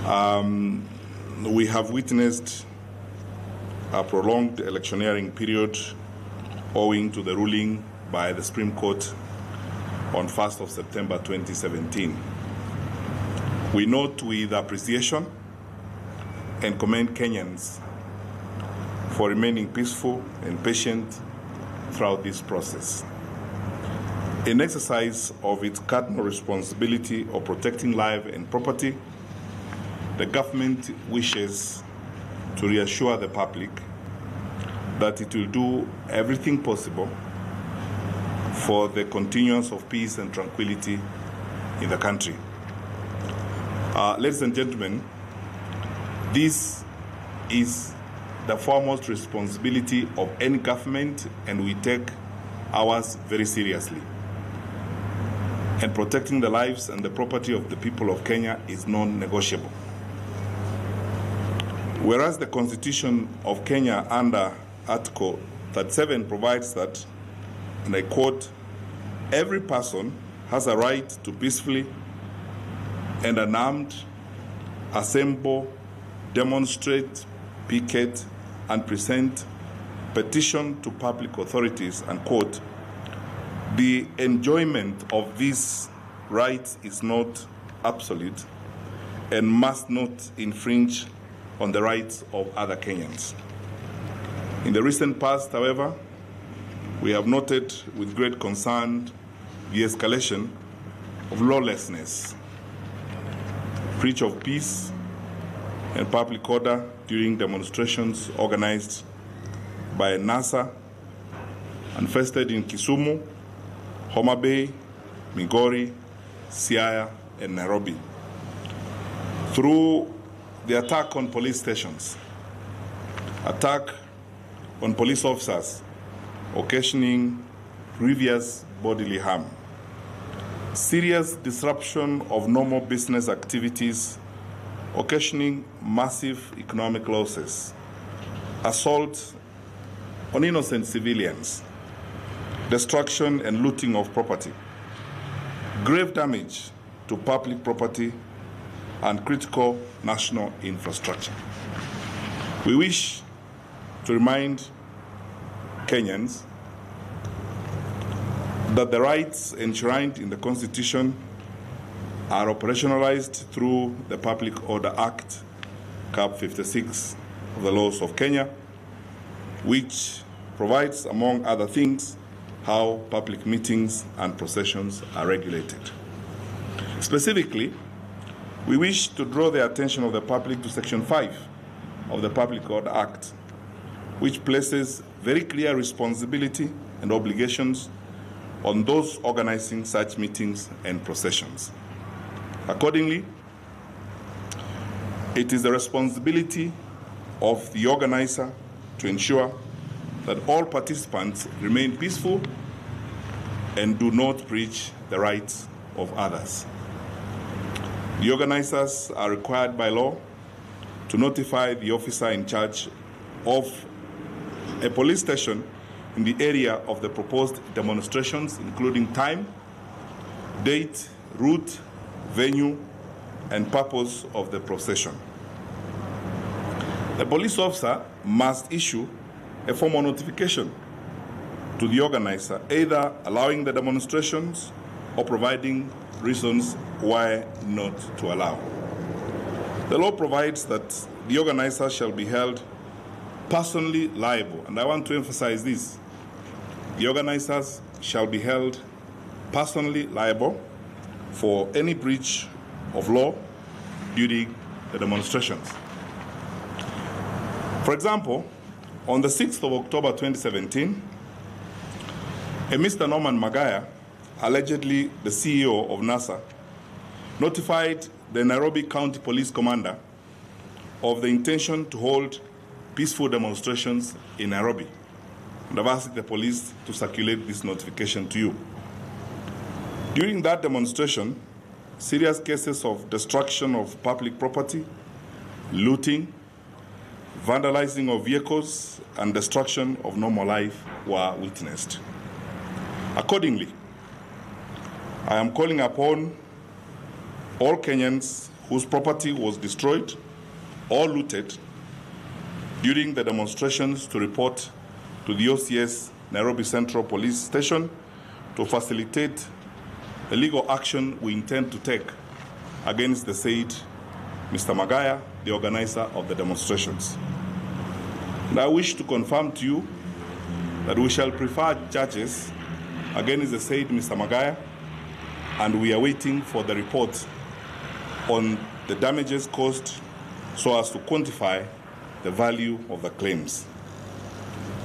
We have witnessed a prolonged electioneering period owing to the ruling by the Supreme Court on 1st of September 2017. We note with appreciation and commend Kenyans for remaining peaceful and patient throughout this process. In exercise of its cardinal responsibility of protecting life and property, the government wishes to reassure the public that it will do everything possible for the continuance of peace and tranquility in the country. Ladies and gentlemen, this is the foremost responsibility of any government, and we take ours very seriously. And protecting the lives and the property of the people of Kenya is non-negotiable. Whereas the Constitution of Kenya under Article 37 provides that, and I quote, "Every person has a right to peacefully and unarmed assemble, demonstrate, picket, and present petition to public authorities," unquote. The enjoyment of these rights is not absolute and must not infringe on the rights of other Kenyans. In the recent past, however, we have noted with great concern the escalation of lawlessness, breach of peace and public order during demonstrations organized by NASA, manifested in Kisumu, Homa Bay, Migori, Siaya, and Nairobi, through the attack on police stations, attack on police officers, occasioning grievous bodily harm, serious disruption of normal business activities, occasioning massive economic losses, assault on innocent civilians, destruction and looting of property, grave damage to public property and critical national infrastructure. We wish to remind Kenyans that the rights enshrined in the Constitution are operationalized through the Public Order Act, Cap 56 of the laws of Kenya, which provides, among other things, how public meetings and processions are regulated. Specifically, we wish to draw the attention of the public to Section 5 of the Public Order Act, which places very clear responsibility and obligations on those organizing such meetings and processions. Accordingly, it is the responsibility of the organizer to ensure that all participants remain peaceful and do not breach the rights of others. The organizers are required by law to notify the officer in charge of a police station in the area of the proposed demonstrations, including time, date, route, venue, and purpose of the procession. The police officer must issue a formal notification to the organizer, either allowing the demonstrations or providing reasons why not to allow. The law provides that the organizer shall be held personally liable, and I want to emphasize this. The organizers shall be held personally liable for any breach of law during the demonstrations. For example, on the 6th of October 2017, a Mr. Norman Magaya, allegedly the CEO of NASA, notified the Nairobi County Police Commander of the intention to hold peaceful demonstrations in Nairobi. And I've asked the police to circulate this notification to you. During that demonstration, serious cases of destruction of public property, looting, vandalizing of vehicles, and destruction of normal life were witnessed. Accordingly, I am calling upon all Kenyans whose property was destroyed or looted during the demonstrations to report to the OCS Nairobi Central Police Station to facilitate the legal action we intend to take against the said Mr. Magaya, the organizer of the demonstrations. And I wish to confirm to you that we shall prefer charges against the said Mr. Magaya, and we are waiting for the report on the damages caused so as to quantify the value of the claims.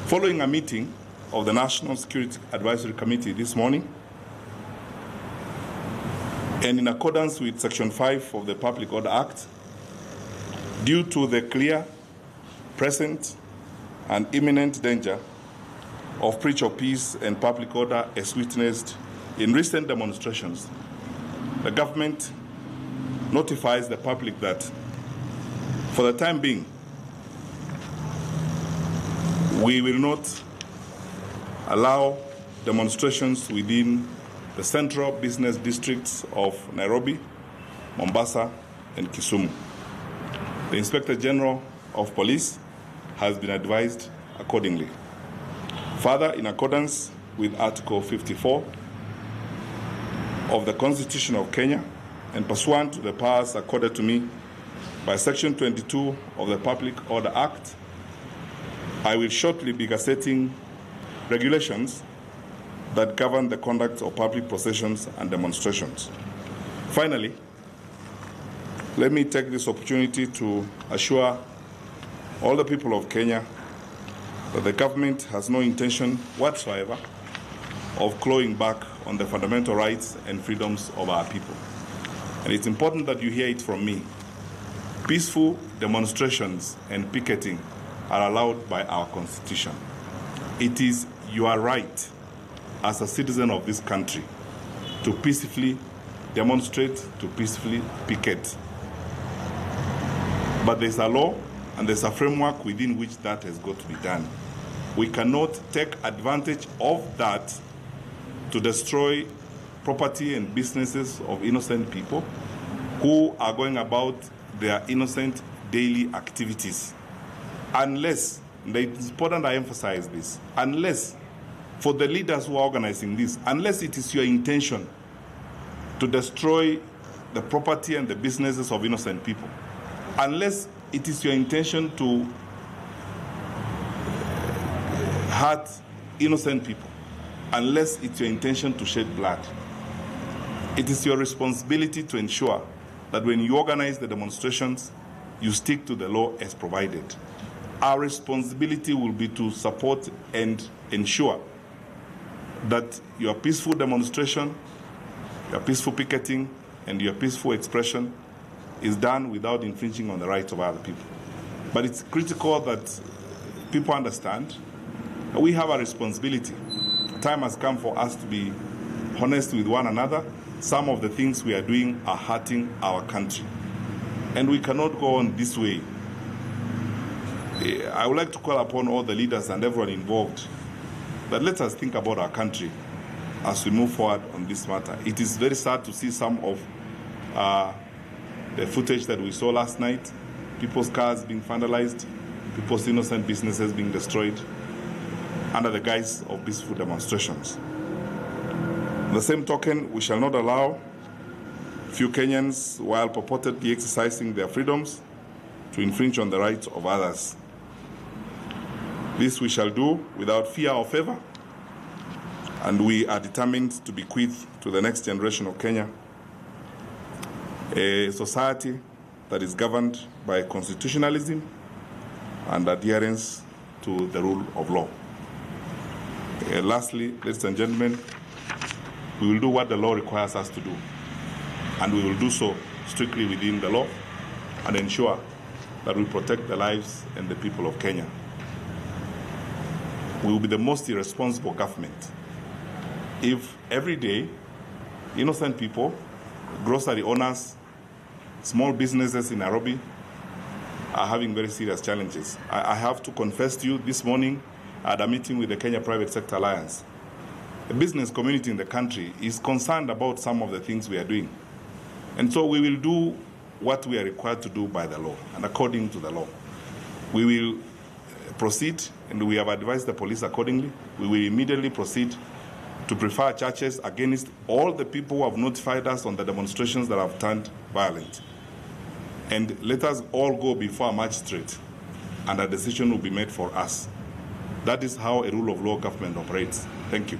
Following a meeting of the National Security Advisory Committee this morning, and in accordance with Section 5 of the Public Order Act, due to the clear, present, and imminent danger of breach of peace and public order as witnessed in recent demonstrations, the government notifies the public that, for the time being, we will not allow demonstrations within the central business districts of Nairobi, Mombasa, and Kisumu. The Inspector General of Police has been advised accordingly. Further, in accordance with Article 54 of the Constitution of Kenya and pursuant to the powers accorded to me by Section 22 of the Public Order Act, I will shortly be gazetting regulations that govern the conduct of public processions and demonstrations. Finally, let me take this opportunity to assure all the people of Kenya that the government has no intention whatsoever of clawing back on the fundamental rights and freedoms of our people. And it's important that you hear it from me. Peaceful demonstrations and picketing are allowed by our Constitution. It is your right as a citizen of this country to peacefully demonstrate, to peacefully picket. But there's a law and there's a framework within which that has got to be done. We cannot take advantage of that to destroy property and businesses of innocent people who are going about their innocent daily activities. Unless, and it's important I emphasize this, unless, for the leaders who are organizing this, unless it is your intention to destroy the property and the businesses of innocent people, unless it is your intention to hurt innocent people, unless it's your intention to shed blood, it is your responsibility to ensure that when you organize the demonstrations, you stick to the law as provided. Our responsibility will be to support and ensure that your peaceful demonstration, your peaceful picketing, and your peaceful expression is done without infringing on the rights of other people. But it's critical that people understand that we have a responsibility. The time has come for us to be honest with one another. Some of the things we are doing are hurting our country. And we cannot go on this way. I would like to call upon all the leaders and everyone involved that let us think about our country as we move forward on this matter. It is very sad to see some of the footage that we saw last night, people's cars being vandalized, people's innocent businesses being destroyed under the guise of peaceful demonstrations. On the same token, we shall not allow few Kenyans, while purportedly exercising their freedoms, to infringe on the rights of others. This we shall do without fear or favor, and we are determined to bequeath to the next generation of Kenya a society that is governed by constitutionalism and adherence to the rule of law. Lastly, ladies and gentlemen, we will do what the law requires us to do, and we will do so strictly within the law and ensure that we protect the lives and the people of Kenya. We will be the most irresponsible government if every day innocent people, grocery owners, small businesses in Nairobi are having very serious challenges. I have to confess to you, this morning I had a meeting with the Kenya Private Sector Alliance. The business community in the country is concerned about some of the things we are doing. And so we will do what we are required to do by the law and according to the law. We will proceed, and we have advised the police accordingly. We will immediately proceed to prefer charges against all the people who have notified us on the demonstrations that have turned violent. And let us all go before a magistrate, and a decision will be made for us. That is how a rule of law government operates. Thank you.